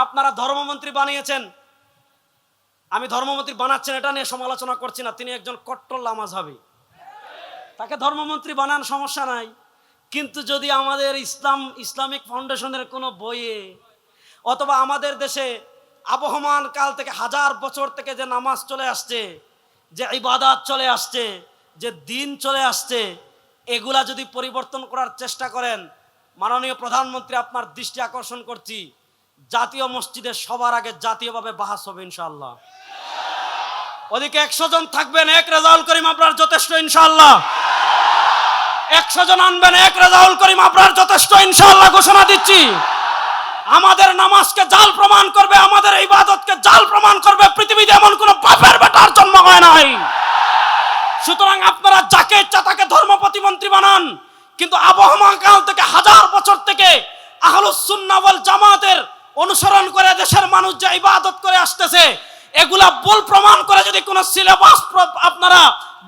আপনারা ধর্মমন্ত্রী বানিয়েছেন, আমি ধর্মমন্ত্রী বানাচ্ছেন এটা নিয়ে সমালোচনা করছি না, তিনি একজন কট্টর লামাযহাবী, তাকে ধর্মমন্ত্রী বানান সমস্যা নাই। কিন্তু যদি আমাদের ইসলামিক ফাউন্ডেশনের কোনো বইয়ে অথবা আমাদের দেশে আবহমান কাল থেকে হাজার বছর থেকে যে নামাজ চলে আসছে, যে ইবাদত চলে আসছে, যে দিন চলে আসছে, এগুলা যদি পরিবর্তন করার চেষ্টা করেন, মাননীয় প্রধানমন্ত্রী আপনার দৃষ্টি আকর্ষণ করছি, জাতীয় মসজিদে সবার আগে জাতীয়ভাবে বাহাস হবে ইনশাআল্লাহ। ওদিকে 100 জন থাকবেন, এক রেজাউল করিম আপনার যথেষ্ট ইনশাআল্লাহ। 100 জন আনবেন, এক রেজাউল করিম আপনার যথেষ্ট ইনশাআল্লাহ ঘোষণা দিচ্ছি। আমাদের নামাজকে জাল প্রমাণ করবে, আমাদের ইবাদতকে জাল প্রমাণ করবে পৃথিবীতে এমন কোন বাপের বেটার জন্ম হয় নাই। সুতরাং আপনারা যাকে ইচ্ছা তাকে ধর্ম প্রতিমন্ত্রী বানান, কিন্তু আবহমান কাল থেকে হাজার বছর থেকে আহলুস সুন্নাহ ওয়াল জামাতের অনুসরণ করে দেশের মানুষ যে ইবাদত করে আসতেছে, এগুলা ভুল প্রমাণ করে যদি কোন সিলেবাস আপনারা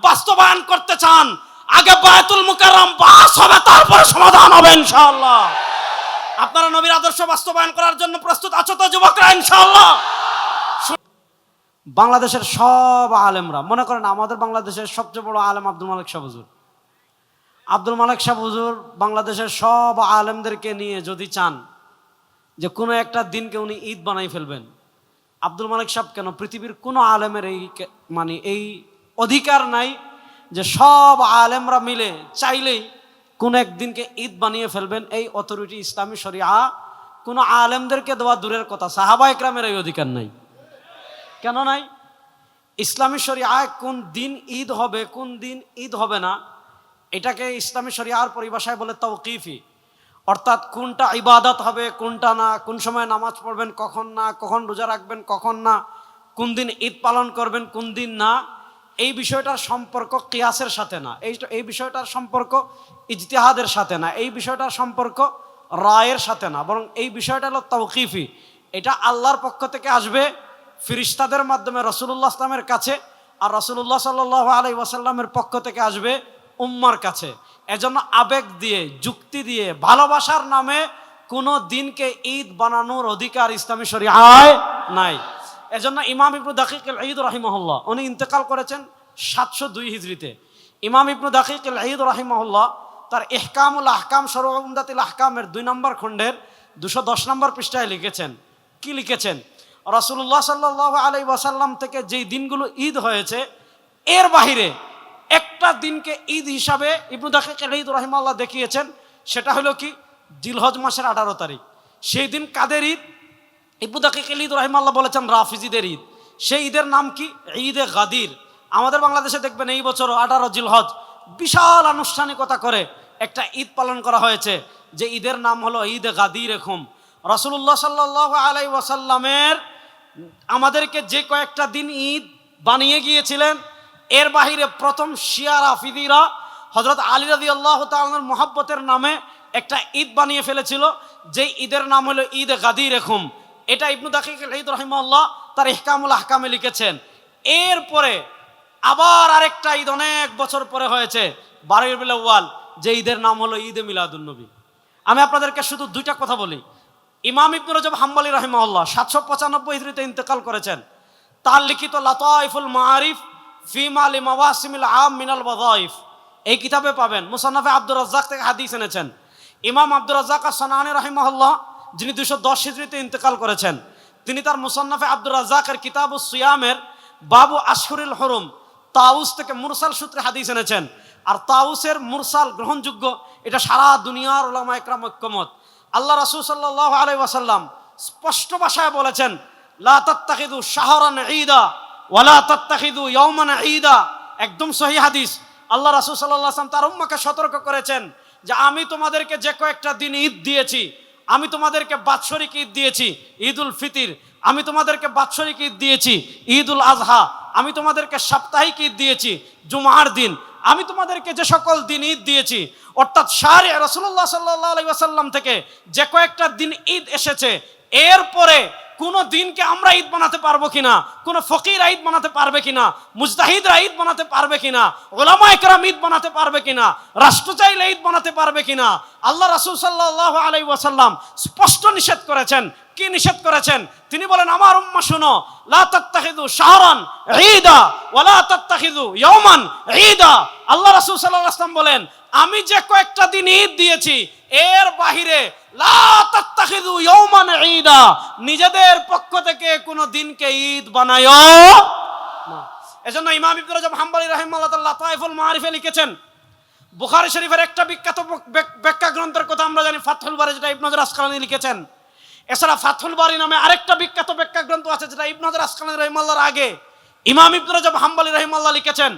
বাস্তবায়ন করতে চান, আগে বায়তুল মুকাররম বাস হবে, তারপরে সমাধান হবে ইনশাআল্লাহ। আপনারা নবীর আদর্শ বাস্তবায়ন করার জন্য প্রস্তুত আছো তো যুবকরা ইনশাআল্লাহ? বাংলাদেশের সব আলেমরা, মনে করেন আমাদের বাংলাদেশের সবচেয়ে বড় আলেম আব্দুল মালিক সাহেব হুজুর, আব্দুল মালিক সাহেব হুজুর বাংলাদেশের সব আলেমদেরকে নিয়ে যদি চান যে কোনো একটা দিনকে উনি ঈদ বানাই ফেলবেন, আব্দুল মালিক সাহেব কেন, পৃথিবীর কোনো আলেমের এই অধিকার নাই যে সব আলেমরা মিলে চাইলেই কোন একদিনকে ঈদ বানিয়ে ফেলবেন। এই অথরিটি ইসলামী শরিয়া কোনো আলেমদেরকে দেওয়া দূরের কথা, সাহাবা ইকরামের এই অধিকার নাই। কেন নাই? ইসলামী শরিয়ায় কোন দিন ঈদ হবে, কোন দিন ঈদ হবে না, এটাকে ইসলামী শরিয়ার পরিভাষায় বলে তাওকিফি, অর্থাৎ কোনটা ইবাদত হবে কোনটা না, কোন সময় নামাজ পড়বেন কখন না, কখন রোজা রাখবেন কখন না, কোন দিন ঈদ পালন করবেন কোন দিন না, এই বিষয়টার সম্পর্ক কিয়াসের সাথে না, এই বিষয়টার সম্পর্ক ইজতিহাদের সাথে না, এই বিষয়টার সম্পর্ক রায়ের সাথে না, বরং এই বিষয়টা হলো তাওকিফি। এটা আল্লাহর পক্ষ থেকে আসবে ফিরিস্তাদের মাধ্যমে রাসূলুল্লাহ সাল্লামের কাছে, আর রাসূলুল্লাহ সাল্লাল্লাহু আলাইহি ওয়াসাল্লামের পক্ষ থেকে আসবে উম্মার কাছে। এজন্য আবেগ দিয়ে, যুক্তি দিয়ে, ভালোবাসার নামে কোনো দিনকে ঈদ বানানোর অধিকার ইসলামী শরিয়ায় নাই। এজন্য ইমাম ইবনু দাকিক আল ঈদ রাহিমাহুল্লাহ, উনি ইন্তেকাল করেছেন 702 হিজরিতে। ইমাম ইবনু দাকিক আল ঈদ রাহিমাহুল্লাহ তার ইহকামুল আহকাম শরহ উমদাতুল আহকামের 2 নম্বর খণ্ডের 210 নম্বর পৃষ্ঠায় লিখেছেন, কি লিখেছেন? রাসূলুল্লাহ সাল্লাল্লাহু আলাইহি ওয়াসাল্লাম থেকে যেই দিনগুলো ঈদ হয়েছে, এর বাহিরে একটা দিনকে ঈদ হিসাবে ইবনু দাকিক আল ঈদ রাহিমাহুল্লাহ দেখিয়েছেন। সেটা হলো কি? জিলহজ মাসের 18 তারিখ। সেই দিন কাদের ঈদ? ইবনু দাকিক আল ঈদ রাহিমাহুল্লাহ বলেছেন রাফিজিদের ঈদ। সেই ঈদের নাম কি? ঈদে গাদির। আমাদের বাংলাদেশে দেখবেন এই বছর 18 জিলহজ বিশাল আনুষ্ঠানিকতা করে একটা ঈদ পালন করা হয়েছে, যে ঈদের নাম হলো ঈদে গাদির। এরকম রাসূলুল্লাহ সাল্লাল্লাহু আলাইহি ওয়াসাল্লামের আমাদেরকে যে কয়েকটা দিন ঈদ বানিয়ে গিয়েছিলেন, এর বাহিরে প্রথম শিয়া রাফিদিরা হযরত আলী রাদিয়াল্লাহু তাআলার মুহাব্বতের নামে একটা ঈদ বানিয়ে ফেলেছিল, যে ঈদের নাম হলো ঈদে গাদির। এরকম এটা ইবনু দাকিক আল ঈদ রাহিমাহুল্লাহ তার ইহকামুল আহকামে লিখেছেন। এরপরে আবার আরেকটা ঈদ অনেক বছর পরে হয়েছে 12 রবিউল আউয়াল, যে ঈদের নাম হলো ঈদে মিলাদুন নবী। আমি আপনাদেরকে শুধু 2টা কথা বলি। ইমাম ইবনে রজব হাম্বলী রাহিমাহুল্লাহ 795 হিজরিতে ইন্তেকাল করেছেন। তার লিখিত লাতাইফুল মাআরিফ ফি মালি মাওয়াসিমিল আম মিনাল ওয়াযাইফ, এই কিতাবে পাবেন। মুসান্নাফে আব্দুর রাজ্জাক থেকে হাদিস এনেছেন। ইমাম আব্দুর রাজ্জাক আস-সানানি রাহিমাহুল্লাহ, যিনি 210 হিজরিতে ইন্তেকাল করেছেন, তিনি তার মুসান্নাফে আব্দুর রাজ্জাকের কিতাবুস সিয়ামের বাবু আশহুরুল হুরুম তাউস থেকে মুরসাল সূত্রে হাদিস এনেছেন। আর তাউসের মুরসাল গ্রহণযোগ্য, এটা সারা দুনিয়ার উলামা ইকরাম ঐক্যমত। আল্লাহ রাসূল সাল্লাল্লাহু আলাইহি ওয়াসাল্লাম স্পষ্ট ভাষায় বলেছেন, লা তাত্তাখিযু শাহরান ঈদা ওয়া লা তাত্তাখিযু ইয়াওমান ঈদা। একদম সহিহ হাদিস। আল্লাহ রাসূল সাল্লাল্লাহু আলাইহি ওয়াসাল্লাম তার উম্মাহকে সতর্ক করেছেন যে আমি তোমাদেরকে যে কয়েকটা দিন ঈদ দিয়েছি, আমি তোমাদেরকে বাৎসরিক ঈদ দিয়েছি ঈদুল ফিতর, আমি তোমাদেরকে বাৎসরিক ঈদ দিয়েছি ঈদুল আজহা, আমি তোমাদেরকে সাপ্তাহিক ঈদ দিয়েছি জুমার দিন, আমি তোমাদেরকে যে সকল দিন ঈদ দিয়েছি, অর্থাৎ শারঈ রাসূলুল্লাহ সাল্লাল্লাহু আলাইহি ওয়াসাল্লাম থেকে যে কয়েকটা দিন ঈদ এসেছে, এরপরে কোন দিনকে আমরা ঈদ বানাতে পারবো কিনা, কোন ফকির ঈদ বানাতে পারবে কিনা, মুজতাহিদরা ঈদ বানাতে পারবে কিনা, উলামায়ে কেরাম ঈদ বানাতে পারবে কিনা, রাষ্ট্র চাইলে ঈদ বানাতে পারবে কিনা। আল্লাহ রাসূল সাল্লাল্লাহু আলাইহি ওয়াসাল্লাম স্পষ্ট নিষেধ করেছেন। কি নিষেধ করেছেন? তিনি বলেন, আমার উম্মাহ শুনো, লা তাত্তাখিযু শাহরান ঈদা ওয়া লা তাত্তাখিযু ইয়াওমান ঈদা। আল্লাহ রাসূল সাল্লাল্লাহু আলাইহি ওয়াসাল্লাম বলেন, আমি যে কয়েকটা দিন ঈদ দিয়েছি এর বাহিরে লা তাত্তাখিযু ইয়াওমান ঈদা, নিজেদের পক্ষ থেকে কোনো দিনকে ঈদ বানায়ো না। এজন্য ইমাম ইবনে রাজব হাম্বলী রাহিমাহুল্লাহ তাআলা লাতাইফুল মাআরিফে লিখেছেন, বুখারী শরীফের একটা বিখ্যাত ব্যাখ্যা গ্রন্থের কথা আমরা জানি, ফাতহুল বারী, যেটা ইবনে হাজার আসকালানী লিখেছেন। এছাড়া ফাতহুল বারী নামে আরেকটা বিখ্যাত ব্যাখ্যা গ্রন্থ আছে, যেটা ইবনে হাজার আসকালানী রাহিমাহুল্লাহর আগে ইমাম ইবনে রাজব হাম্বলী রাহিমাহুল্লাহ লিখেছেন।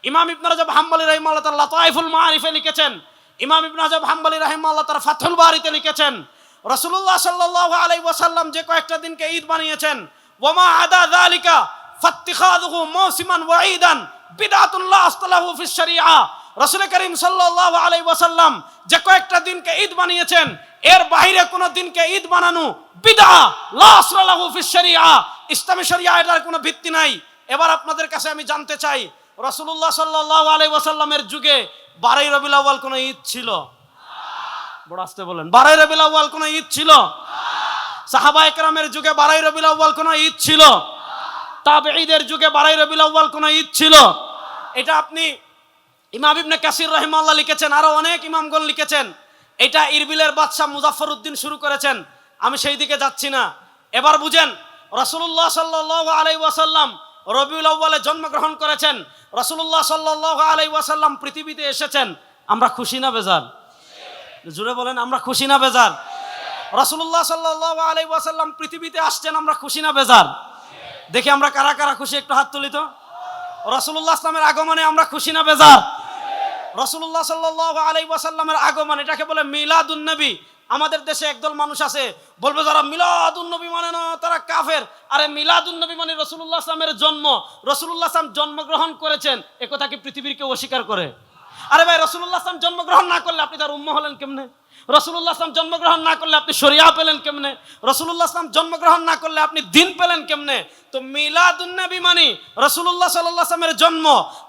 ইমাম ইবনে রাজব হাম্বলী রাহিমাহুল্লাহ তাআলা লাতাইফুল মাআরিফে লিখেছেন, ইমাম ইবনে রাজব হাম্বলী রাহিমাহুল্লাহ তাআলা ফাতহুল বারীতে লিখেছেন, রাসূলুল্লাহ সাল্লাল্লাহু আলাইহি ওয়াসাল্লাম যে কয়েকটা দিনকে ঈদ বানিয়েছেন, ওয়ামা আদা যালিকা ফাত্তিখাযুহু মাওসিমান ওয়া ঈদান বিদআতুন লা আসলাহু ফিশ শরিআহ। রাসূল করিম সাল্লাল্লাহু আলাইহি ওয়াসাল্লাম যে কয়েকটা দিনকে ঈদ বানিয়েছেন এর বাইরে কোন দিনকে ঈদ বানানো বিদআ, লা আসলাহু ফিশ শরিআহ, ইসলামী শরিয়া এটার কোনো ভিত্তি নাই। এবার আপনাদের কাছে আমি জানতে চাই, রাসূলুল্লাহ সাল্লাল্লাহু আলাইহি ওয়াসাল্লামের যুগে 12ই রবিউল আউয়াল কোন ঈদ ছিল? বড় আস্তে বলেন, 12ই রবিউল আউয়াল কোন ঈদ ছিল? সাহাবায়ে কেরামের যুগে 12ই রবিউল আউয়াল কোন ঈদ ছিল? তাবেঈদের যুগে 12ই রবিউল আউয়াল কোন ঈদ ছিল? এটা আপনি ইমাম ইবনে কাসির রাহিমাহুল্লাহ লিখেছেন, আরো অনেক ইমামগণ লিখেছেন। এটা ইরবিলের বাদশা মুজাফফরউদ্দিন শুরু করেছেন, আমি সেই দিকে যাচ্ছি না। এবার বুঝেন, রাসূলুল্লাহ সাল্লাল্লাহু আলাইহি ওয়াসাল্লাম রবিউল আউয়ালে জন্মগ্রহণ করেছেন, রাসূলুল্লাহ সাল্লাল্লাহু আলাইহি ওয়াসাল্লাম পৃথিবীতে এসেছেন। আমরা খুশি না বেজার? জোরে বলেন, আমরা খুশি না বেজার? রাসূলুল্লাহ সাল্লাল্লাহু আলাইহি ওয়াসাল্লাম পৃথিবীতে আসছেন, আমরা খুশি না বেজার? দেখি আমরা কারা কারা খুশি, একটু হাত তুলি তো। রাসূলুল্লাহ ইসলামের আগমনে আমরা খুশি না বেজার? রাসূলুল্লাহ সাল্লাল্লাহু আলাইহি ওয়াসাল্লামের আগমন, এটাকে বলে মিলাদুন নবী। আমাদের দেশে একদল মানুষ আছে, বলবে যারা মিলাদুন নবী মানে না তারা কাফের। আরে মিলাদুন নবী মানে রাসূলুল্লাহ ইসলামের জন্ম, রাসূলুল্লাহ ইসলাম জন্মগ্রহণ করেছেন, এ কথা কি পৃথিবীর কেউ অস্বীকার করে? আরে ভাই, রাসূলুল্লাহ ইসলাম জন্মগ্রহণ না করলে আপনি তার উম্মা হলেন কেমনে? রাসূলুল্লাহ ইসলাম জন্মগ্রহণ না করলে আপনি শরিয়া পেলেন কেমনে? রাসূলুল্লাহ ইসলাম জন্মগ্রহণ না করলে আপনি দিন পেলেন কেমনে? তো মিলাদুন নবী মানে রাসূলুল্লাহ সাল্লাল্লাহু আলাইহি ওয়াসাল্লামের জন্ম।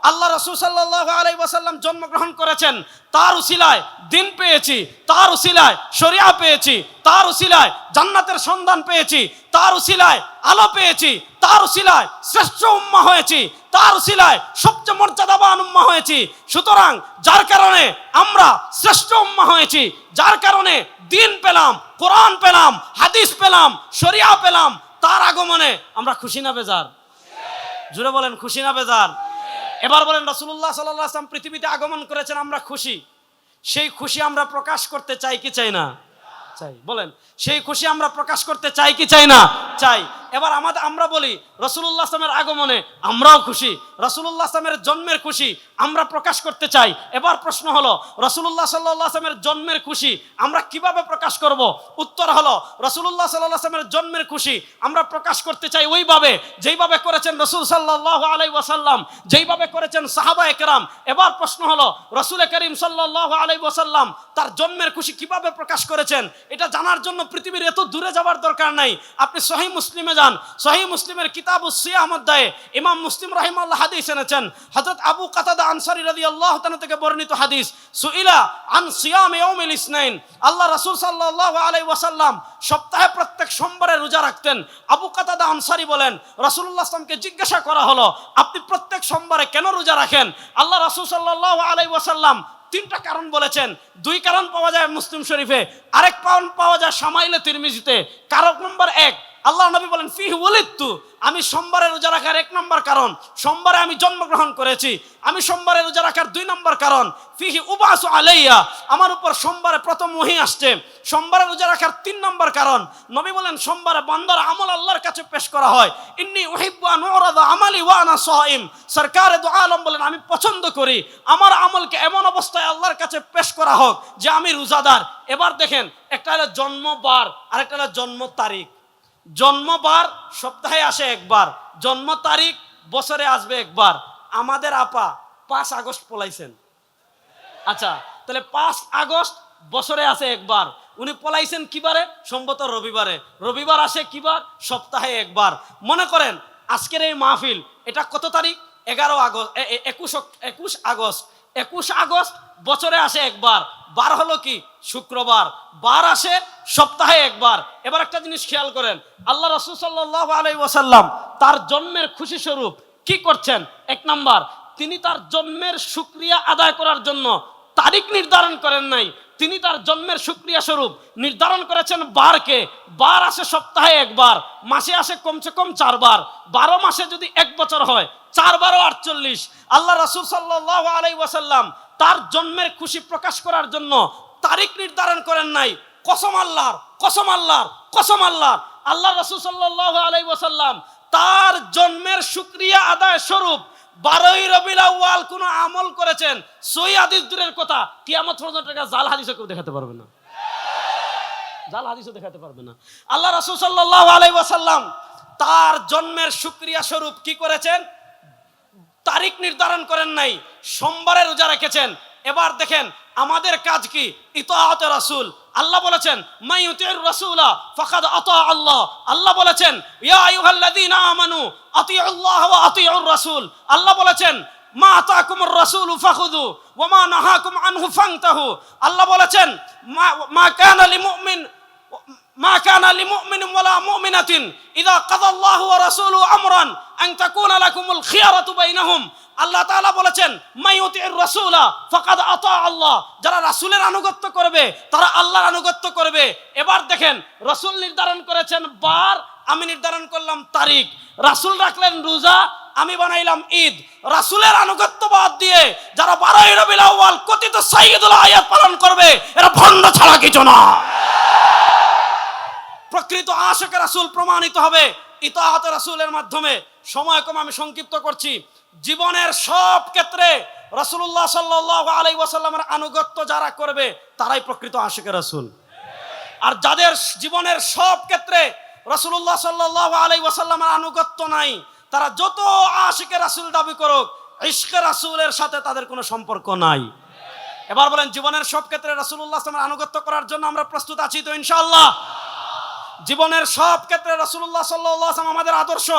আল্লাহ রাসূল সাল্লাল্লাহু আলাইহি ওয়াসাল্লাম জন্মগ্রহণ করেছেন, তার উসিলায় দিন পেয়েছি, তার উসিলায় শরিয়া পেয়েছি, তার উসিলায় জান্নাতের সন্ধান পেয়েছি, তার উসিলায় আলো পেয়েছি, তার উসিলায় শ্রেষ্ঠ উম্মাহ হয়েছি, তার উসিলায় সবচেয়ে মর্যাদাবান উম্মাহ হয়েছি। সুতরাং যার কারণে আমরা শ্রেষ্ঠ উম্মাহ হয়েছি, যার কারণে দিন পেলাম, কোরআন পেলাম, হাদিস পেলাম, শরিয়া পেলাম, তার আগমনে আমরা খুশি না বেজার? জুড়ে বলেন, খুশি না বেজার? এবার বলেন, রাসূলুল্লাহ সাল্লাল্লাহু আলাইহি ওয়াসাল্লাম পৃথিবীতে আগমন করেছেন, আমরা খুশি। সেই খুশি আমরা প্রকাশ করতে চাই কি চাই না? চাই। বলেন, সেই খুশি আমরা প্রকাশ করতে চাই কি চাই না? চাই। এবার আমরা বলি রাসূলুল্লাহ সাল্লাল্লাহু আলাইহি ওয়াসাল্লামের আগমনে আমরাও খুশি, রাসূলুল্লাহ সাল্লাল্লাহু আলাইহি ওয়াসাল্লামের জন্মের খুশি আমরা প্রকাশ করতে চাই। এবার প্রশ্ন হলো, রাসূলুল্লাহ সাল্লাল্লাহু আলাইহি ওয়াসাল্লামের জন্মের খুশি আমরা কিভাবে প্রকাশ করব? উত্তর হলো, রাসূলুল্লাহ সাল্লাল্লাহু আলাইহি ওয়াসাল্লামের জন্মের খুশি আমরা প্রকাশ করতে চাই ওইভাবে যেইভাবে করেছেন রাসূল সাল্লাল্লাহু আলাইহি ওয়াসাল্লাম, যেইভাবে করেছেন সাহাবায়ে কেরাম। এবার প্রশ্ন হলো, রাসূল করিম সাল্লাল্লাহু আলাইহি ওয়াসাল্লাম তার জন্মের খুশি কিভাবে প্রকাশ করেছেন? এটা জানার জন্য পৃথিবীর এত দূরে যাওয়ার দরকার নাই। আপনি সহিহ মুসলিমে যান, সহিহ মুসলিমের কিতাবুস সিয়াম অধ্যায়ে ইমাম মুসলিম রাহিমাহুল্লাহ হাদিস এনেছেন। হযরত আবু কাতাদা আনসারী রাদিয়াল্লাহু তাআলা থেকে বর্ণিত হাদিস, সুইলা আন সিয়াম ইয়াউমিল ইসনাইন। আল্লাহ রাসূল সাল্লাল্লাহু আলাইহি ওয়াসাল্লাম সপ্তাহে প্রত্যেক সোমবারে রোজা রাখতেন। আবু কাতাদা আনসারী বলেন, রাসূলুল্লাহ সাল্লামকে জিজ্ঞাসা করা হলো, আপনি প্রত্যেক সোমবারে কেন রোজা রাখেন? আল্লাহ রাসূল সাল্লাল্লাহু আলাইহি ওয়াসাল্লাম তিনটা কারণ বলেছেন। দুই কারণ পাওয়া যায় মুসলিম শরীফে, আরেক কারণ পাওয়া যায় শামাইলে তিরমিজিতে। কারণ নম্বর এক, আল্লাহ নবী বলেন, ফিহি ওয়ালিদতু, আমি সোমবারে রোজা রাখার এক নম্বর কারণ সোমবারে আমি জন্মগ্রহণ করেছি। আমি সোমবারে রোজা রাখার দুই নম্বর কারণ, ফিহি উবাসু আলাইয়া, আমার উপর সোমবারে প্রথম ওহী আসছে। সোমবারে রোজা রাখার তিন নম্বর কারণ, নবী বলেন, সোমবারে বান্দার আমল আল্লাহর কাছে পেশ করা হয়। ইন্নী উহিব্বু আন উরাদা আমালি ওয়া আনা সাইম, সরকারে দু আলম বলেন, আমি পছন্দ করি আমার আমলকে এমন অবস্থায় আল্লাহর কাছে পেশ করা হোক যে আমি রোজাদার। এবার দেখেন, একটা হলো জন্মবার আর একটা হলো জন্ম তারিখ। জন্মবার সপ্তাহে আসে একবার, জন্ম তারিখ বছরে আসবে একবার। আমাদের আপা 5 আগস্ট পলাইছেন। আচ্ছা, তাহলে 5 আগস্ট বছরে আসে একবার। উনি পলাইছেন কিবারে? সম্ভবত রবিবারে। রবিবার আসে কিবার? সপ্তাহে একবার। মনে করেন আজকের এই মাহফিল, এটা কত তারিখ? 21 আগস্ট। 21 আগস্ট বছরে আসে একবার। বার হলো কি? শুক্রবার। বার আসে সপ্তাহে একবার। এবার একটা জিনিস খেয়াল করেন, আল্লাহ রাসূল সাল্লাল্লাহু আলাইহি ওয়াসাল্লাম তার জন্মের খুশি স্বরূপ কি করছেন? এক নাম্বার, তিনি তার জন্মের শুকরিয়া আদায় করার জন্য তারিখ নির্ধারণ করেন নাই, তিনি তার জন্মের শুকরিয়া স্বরূপ নির্ধারণ করেছেন বারকে। বার আসে সপ্তাহে একবার, মাসে আসে কমসে কম 4 বার। 12 মাসে যদি 1 বছর হয়, 4 বার 48। আল্লাহ রাসূল সাল্লাল্লাহু আলাইহি ওয়াসাল্লাম তার জন্মের খুশি প্রকাশ করার জন্য তারিখ নির্ধারণ করেন নাই। কসম আল্লাহর, কসম আল্লাহর, কসম আল্লাহর, আল্লাহ রাসূল সাল্লাল্লাহু আলাইহি ওয়াসাল্লাম তার জন্মের শুকরিয়া আদায় স্বরূপ 12ই রবিউল আউয়াল কোন আমল করেছেন, সহিহ হাদিস দূরের কথা, কিয়ামত পর্যন্ত জাল হাদিসও কেউ দেখাতে পারবে না। জাল হাদিসও দেখাতে পারবে না। আল্লাহ রাসূল সাল্লাল্লাহু আলাইহি ওয়াসাল্লাম তার জন্মের শুকরিয়া স্বরূপ কি করেছেন? তারিখ নির্ধারণ করেন নাই, সোমবারে রোজা রেখেছেন। এবার দেখেন আমাদের কাজ কি? ইতাআতে রাসূল। আল্লাহ বলেছেন মাই ইউতির রাসূলা ফাকাদ আতা আল্লাহ। আল্লাহ বলেছেন ইয়া আইয়ুহাল্লাযীনা আমানু আতিউল্লাহ ওয়া আতিউর রাসূল। আল্লাহ বলেছেন মা আতাকুমুর রাসূলু ফাখুযু ওয়া মা নাহাকুম আনহু ফান্তাহু। আল্লাহ বলেছেন মা কানা লিমুমিন মা কানা লিমুমিনিন ওয়ালা মুমিনাতিন ইযা কাদাল্লাহু ওয়া রাসূলুহু আমরান আন তাকুনা লাকুমুল খিয়ারাতু বাইনাহুম। আল্লাহ তাআলা বলেছেন মাইয়ুতির রাসূলা ফাকাদ আতা আল্লাহ। যারা রাসূলের আনুগত্য করবে তারা আল্লাহর আনুগত্য করবে। এবার দেখেন রাসূল নির্ধারণ করেছেন বার, আমি নির্ধারণ করলাম তারিখ। রাসূল রাখলেন রোজা, আমি বানাইলাম ঈদ। রাসূলের আনুগত্য বাদ দিয়ে যারা 12ই রবিউল আউয়াল কথিত সাইয়্যিদুল আয়াত পালন করবে, এরা ভণ্ড ছাড়া কিছু না। প্রকৃত আশিক রাসূল প্রমাণিত হবে ইতাআতে রাসূলের মাধ্যমে। সময় কম, আমি সংক্ষিপ্ত করছি। জীবনের সব ক্ষেত্রে রাসূলুল্লাহ সাল্লাল্লাহু আলাইহি ওয়াসাল্লামের আনুগত্য যারা করবে তারাই প্রকৃত আশিক রাসূল। আর যাদের জীবনের সব ক্ষেত্রে রাসূলুল্লাহ সাল্লাল্লাহু আলাইহি ওয়াসাল্লামের আনুগত্য নাই, তারা যত আশিক রাসূল দাবি করুক, ইশকে রাসূলের সাথে তাদের কোনো সম্পর্ক নাই। এবার বলেন জীবনের সব ক্ষেত্রে রাসূলুল্লাহ সাল্লাল্লাহু আলাইহি ওয়াসাল্লামের আনুগত্য করার জন্য আমরা প্রস্তুত আছি তো ইনশাআল্লাহ? জীবনের সব ক্ষেত্রে রাসূলুল্লাহ সাল্লাল্লাহু আলাইহি ওয়াসাল্লাম আমাদের আদর্শ।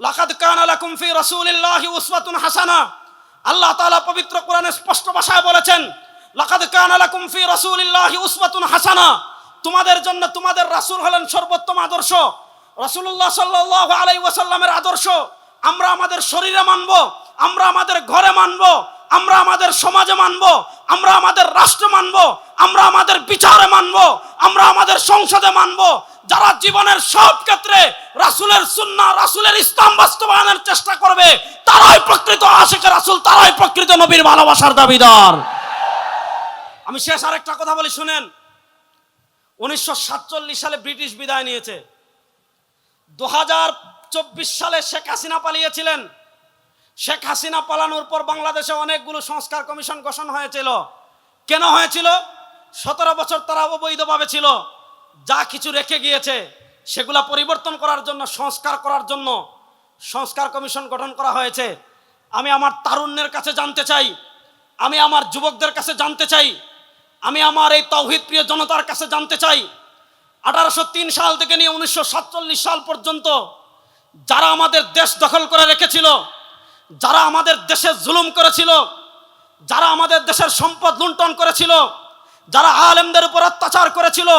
লাকাদ কানা লাকুম ফি রাসূলিল্লাহি উসওয়াতুন হাসানা। আল্লাহ তাআলা পবিত্র কোরআনে স্পষ্ট ভাষায় বলেছেন লাকাদ কানা লাকুম ফি রাসূলিল্লাহি উসওয়াতুন হাসানা। তোমাদের জন্য তোমাদের রাসূল হলেন সর্বোত্তম আদর্শ। রাসূলুল্লাহ সাল্লাল্লাহু আলাইহি ওয়াসাল্লামের আদর্শ আমরা আমাদের শরীরে মানব, আমরা আমাদের ঘরে মানব, আমরা আমাদের সমাজে মানব, আমরা আমাদের রাষ্ট্রে মানব, আমরা আমাদের বিচারে মানব, আমরা আমাদের সংসদে মানব। যারা জীবনের সব ক্ষেত্রে রাসূলের সুন্নাহ, রাসূলের ইসলাম বাস্তবায়নের চেষ্টা করবে, তারাই প্রকৃত আশিক রাসূল, তারাই প্রকৃত নবীর ভালোবাসার দাবিদার। আমি শেষ আরেকটা কথা বলি শুনেন। 1947 সালে ব্রিটিশ বিদায় নিয়েছে। 2024 সালে শেখ হাসিনা পালিয়েছিলেন। শেখ হাসিনা পালানোর পর বাংলাদেশে অনেকগুলো সংস্কার কমিশন গঠন হয়েছিল। কেন হয়েছিল? 17 বছর তারা অবৈধভাবে ছিল। যা কিছু রেখে গিয়েছে সেগুলা পরিবর্তন করার জন্য, সংস্কার করার জন্য সংস্কার কমিশন গঠন করা হয়েছে। আমি আমার তারুণ্যের কাছে জানতে চাই, আমি আমার যুবকদের কাছে জানতে চাই, আমি আমার এই তাওহীদ প্রিয় জনতার কাছে জানতে চাই, 1803 সাল থেকে নিয়ে 1947 সাল পর্যন্ত যারা আমাদের দেশ দখল করে রেখেছিল, যারা আমাদের দেশে জুলুম করেছিল, যারা আমাদের দেশের সম্পদ লুণ্ঠন করেছিল, যারা আলেমদের উপর অত্যাচার করেছিল,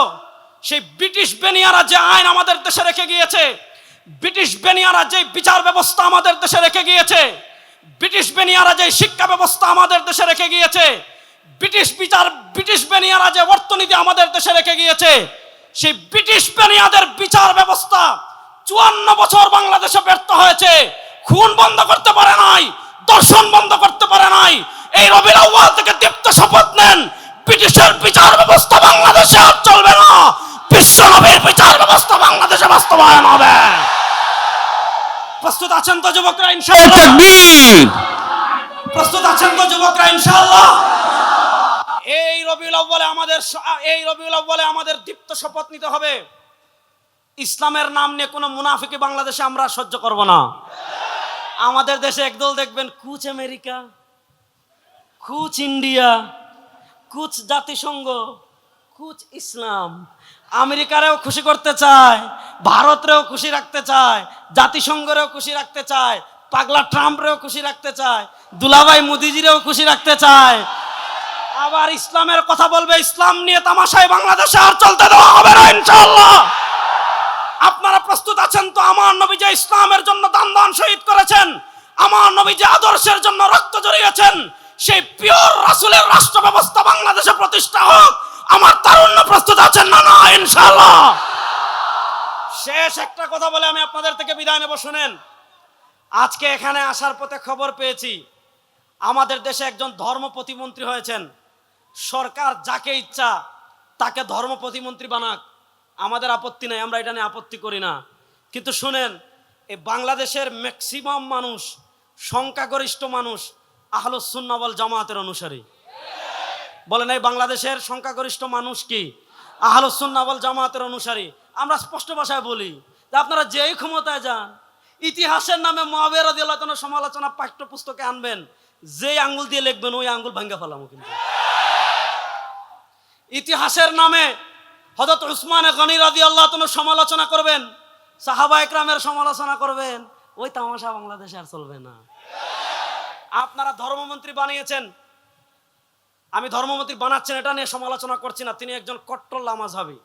সেই ব্রিটিশ বেনিয়ারা যে আইন আমাদের দেশে রেখে গিয়েছে, ব্রিটিশ বেনিয়ারা যে বিচার ব্যবস্থা আমাদের দেশে রেখে গিয়েছে, ব্রিটিশ বেনিয়ারা যে শিক্ষা ব্যবস্থা আমাদের দেশে রেখে গিয়েছে, ব্রিটিশ বেনিয়ারা যে অর্থনীতি আমাদের দেশে রেখে গিয়েছে, সেই ব্রিটিশ বেনিয়াদের বিচার ব্যবস্থা 54 বছর বাংলাদেশে ব্যর্থ হয়েছে। খুন বন্ধ করতে পারে নাই, দর্শন বন্ধ করতে পারে নাই। এই রবিউল আউয়াল থেকে দীপ্ত শপথ নেন, ব্রিটিশের বিচার ব্যবস্থা বাংলাদেশে আর চলবে না, বিশ্ব নবীর বিচার ব্যবস্থা বাংলাদেশে বাস্তবায়ন হবে। প্রস্তুত আছেন তো যুবকরা ইনশাআল্লাহ? প্রস্তুত আছেন তো যুবকরা ইনশাআল্লাহ? এই রবিউল আউয়ালে আমাদের দীপ্ত শপথ নিতে হবে, ইসলামের নাম নিয়ে কোনো মুনাফিকি বাংলাদেশে আমরা সহ্য করব না। আমাদের দেশে একদল দেখবেন কুচ আমেরিকা, কুচ ইন্ডিয়া, কুচ জাতিসংঘ, কুছ ইসলাম। আমেরিকারেও খুশি করতে চায়, ভারতরেও খুশি রাখতে চায়, জাতিসংঘরেও খুশি রাখতে চায়, পাগলা ট্রাম্পরেও খুশি রাখতে চায়, দুলাভাই মোদিজিরেও খুশি রাখতে চায়। আবার ইসলামের কথা বলবে, ইসলাম নিয়ে তামাশায় বাংলাদেশে আর চলতে দেওয়া হবে না ইনশাআল্লাহ। আপনারা প্রস্তুত আছেন তো? আমার নবী যে ইসলামের জন্য দান শহীদ করেছেন, আমার নবী যে আদর্শের জন্য রক্ত ঝরিয়েছেন, সেই পিওর রাসূলের রাষ্ট্র ব্যবস্থা বাংলাদেশে প্রতিষ্ঠা হোক। আমার তারুণ্য প্রস্তুত আছেন না? না ইনশাআল্লাহ। শেষ একটা কথা বলে আমি আপনাদের থেকে বিদায় নেব, শুনেন। আজকে এখানে আসার পথে খবর পেয়েছি আমাদের দেশে একজন ধর্ম প্রতিমন্ত্রী হয়েছেন। সরকার যাকে ইচ্ছা তাকে ধর্ম প্রতিমন্ত্রী বানাক, আমাদের আপত্তি নাই, আমরা এটা নিয়ে আপত্তি করি না। কিন্তু শুনেন, এই বাংলাদেশের ম্যাক্সিমাম মানুষ, সংখ্যাগরিষ্ঠ মানুষ আহলুস সুন্নাহ ওয়াল জামাতের অনুসারী। বলেন, এই বাংলাদেশের সংখ্যাগরিষ্ঠ মানুষ কি আহলুস সুন্নাহ ওয়াল জামাতের অনুসারী? আমরা স্পষ্ট ভাষায় বলি যে আপনারা যেই ক্ষমতায় যান, ইতিহাসের নামে মুআবিয়া রাদিয়াল্লাহু তাআলার সমালোচনা পাঠ্যপুস্তকে আনবেন, যে আঙ্গুল দিয়ে লিখবেন ওই আঙ্গুল ভাঙ্গা ফেলামো। কিন্তু ইতিহাসের নামে হযরত উসমান গনি রাদিয়াল্লাহু তাআলার সমালোচনা করবেন, সাহাবা একরামের সমালোচনা করবেন, ওই তামাশা বাংলাদেশে আর চলবে না। আপনারা ধর্মমন্ত্রী বানিয়েছেন, আমি ধর্মমন্ত্রী বানাচ্ছেন এটা নিয়ে সমালোচনা করছি না, তিনি একজন কট্টর লামাযহাবী,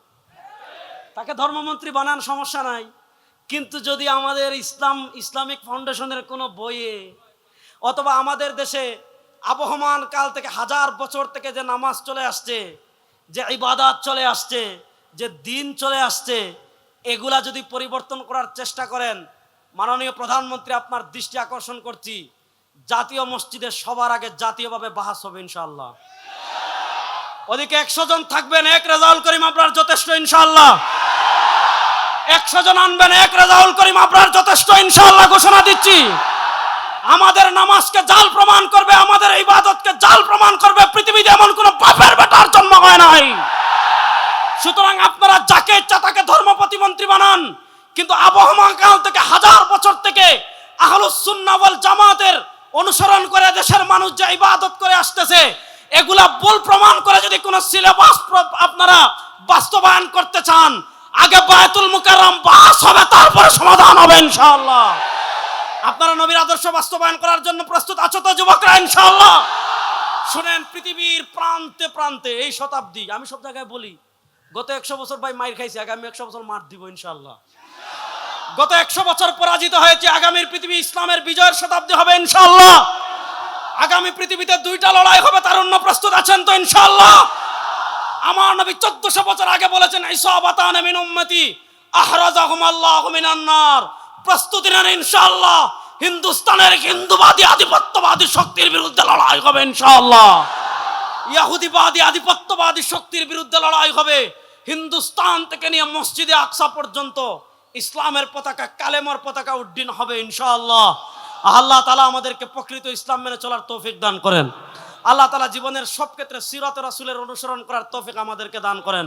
তাকে ধর্মমন্ত্রী বানান, সমস্যা নাই। কিন্তু যদি আমাদের ইসলামিক ফাউন্ডেশনের কোনো বইয়ে অথবা আমাদের দেশে আবহমান কাল থেকে, হাজার বছর থেকে যে নামাজ চলে আসছে, যে ইবাদত চলে আসছে, যে দিন চলে আসছে, এগুলা যদি পরিবর্তন করার চেষ্টা করেন, মাননীয় প্রধানমন্ত্রী আপনার দৃষ্টি আকর্ষণ করছি, জাতীয় মসজিদে সবার আগে জাতীয়ভাবে বাহাস হবে ইনশাআল্লাহ। ওদিকে 100 জন থাকবেন, এক রেজাউল করিম আপনার যথেষ্ট ইনশাআল্লাহ। 100 জন আনবেন, এক রেজাউল করিম আপনার যথেষ্ট ইনশাআল্লাহ ঘোষণা দিচ্ছি। আমাদের নামাজকে জাল প্রমাণ করবে, আমাদের ইবাদতকে জাল প্রমাণ করবে পৃথিবীতে এমন কোন বাপের বেটার জন্ম হয় নাই। সুতরাং আপনারা যাকে ইচ্ছা তাকে ধর্ম প্রতিমন্ত্রী বানান, কিন্তু আবহমান কাল থেকে, হাজার বছর থেকে আহলুস সুন্নাহ ওয়াল জামাতের অনুসরণ করে দেশের মানুষ যে ইবাদত করে আসতেছে, এগুলা ভুল প্রমাণ করে যদি কোন সিলেবাস আপনারা বাস্তবায়ন করতে চান, আগে বায়তুল মুকাররম বাস হবে, তারপরে সমাধান হবে ইনশাআল্লাহ। আপনারা নবীর আদর্শ বাস্তবায়ন করার জন্য প্রস্তুত আছো তো যুবকরা ইনশাআল্লাহ? শুনেন, পৃথিবীর প্রান্তে প্রান্তে এই শতাব্দী, আমি সব জায়গায় বলি, গত 100 বছর ভাই মাইর খাইছি, আগামী 100 বছর মার দিব ইনশাআল্লাহ। গত 100 বছর পরাজিত হয়েছে, আগামীর পৃথিবী ইসলামের বিজয়ের শতাব্দী হবে ইনশাআল্লাহ। আগামী পৃথিবীতে 2টা লড়াই হবে, তারুণ্য প্রস্তুত আছেন তো ইনশাআল্লাহ? আমার নবী 1400 বছর আগে বলেছেন, ইসাবাতান মিন উম্মতি আহরাজাহুম আল্লাহু মিনান নার। প্রস্তুতি নেন ইনশাআল্লাহ, হিন্দুস্তানের হিন্দুবাদী আধিপত্যবাদী শক্তির বিরুদ্ধে লড়াই হবে ইনশাআল্লাহ। ইহুদিবাদী আধিপত্যবাদী শক্তির বিরুদ্ধে লড়াই হবে। হিন্দুস্তান থেকে নিয়ে মসজিদে আকসা পর্যন্ত ইসলামের পতাকা, কালেমার পতাকা উড্ডীন হবে ইনশাআল্লাহ। আল্লাহ তাআলা আমাদেরকে প্রকৃত ইসলাম মেনে চলার তৌফিক দান করেন। আল্লাহ তাআলা জীবনের সব ক্ষেত্রে সিরাত রাসূলের অনুসরণ করার তৌফিক আমাদেরকে দান করেন।